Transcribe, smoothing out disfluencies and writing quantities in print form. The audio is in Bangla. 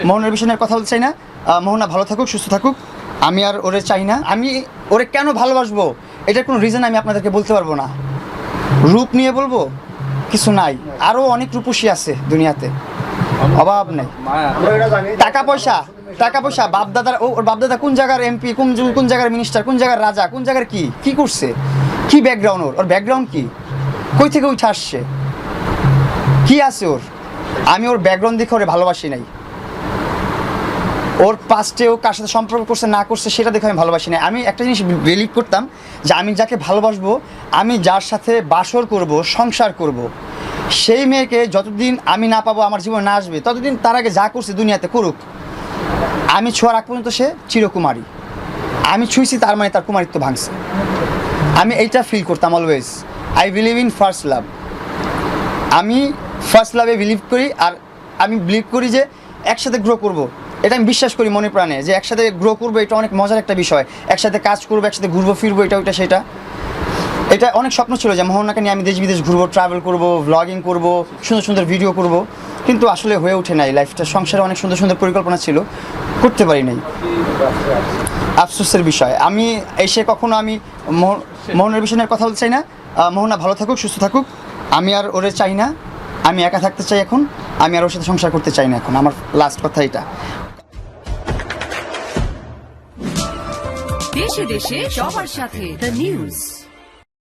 মোহনার বিষয় নিয়ে কথা বলতে চাই না। মোহনা ভালো থাকুক, সুস্থ থাকুক, আমি আর ওরে চাই না। আমি ওরে কেন ভালোবাসবো এটার কোনো রিজন আমি আপনাদেরকে বলতে পারবো না। রূপ নিয়ে বলবো কিছু নাই, আরও অনেক রূপসী আছে দুনিয়াতে, অভাব নেই। টাকা পয়সা বাপদাদার, ওর বাপদাদা কোন জায়গার এমপি, কোন জায়গার মিনিস্টার, কোন জায়গার রাজা, কোন জায়গার কি করছে, কি ব্যাকগ্রাউন্ড, ওর ব্যাকগ্রাউন্ড কি, কই থেকে উঠে আসছে, কি আছে ওর। আমি ওর ব্যাকগ্রাউন্ড দেখে ওরে ভালোবাসি নাই। ওর পাস্টে ও কার সাথে সম্পর্ক করছে না করছে সেটা দেখে আমি ভালোবাসি নাই। আমি একটা জিনিস বিলিভ করতাম যে আমি যাকে ভালোবাসবো, আমি যার সাথে বাসর করব, সংসার করব, সেই মেয়েকে যতদিন আমি না পাবো, আমার জীবনে না আসবে, ততদিন তার আগে যা করছে দুনিয়াতে করুক। আমি ছোঁয়ার আগ পর্যন্ত সে চিরকুমারী। আমি ছুঁইছি তার মানে তার কুমারিত্ব ভাঙছে। আমি এইটা ফিল করতাম always. I believe in first love. আমি ফার্স্ট লাভে বিলিভ করি, আর আমি বিলিভ করি যে একসাথে গ্রো করব। এটা আমি বিশ্বাস করি মনে প্রাণে যে একসাথে গ্রো করবো, এটা অনেক মজার একটা বিষয়। একসাথে কাজ করবো, একসাথে ঘুরবো ফিরবো, ওইটা সেটা। এটা অনেক স্বপ্ন ছিল যে মোহনাকে নিয়ে আমি দেশ বিদেশ ঘুরবো, ট্রাভেল করবো, ভ্লগিং করবো, সুন্দর সুন্দর ভিডিও করব, কিন্তু আসলে হয়ে ওঠে নাই। লাইফটা, সংসারে অনেক সুন্দর সুন্দর পরিকল্পনা ছিল, করতে পারি নাই। আফসোসের বিষয়। আমি এসে কখনো আমি মোহনার বিষয় নিয়ে কথা বলতে চাই না। মোহনা ভালো থাকুক, সুস্থ থাকুক, আমি আর ওরে চাই না। আমি একা থাকতে চাই এখন, আমি আর ওর সাথে সংসার করতে চাই না এখন। আমার লাস্ট কথা এটা। দেশে দেশে সবার সাথে দ্য নিউজ।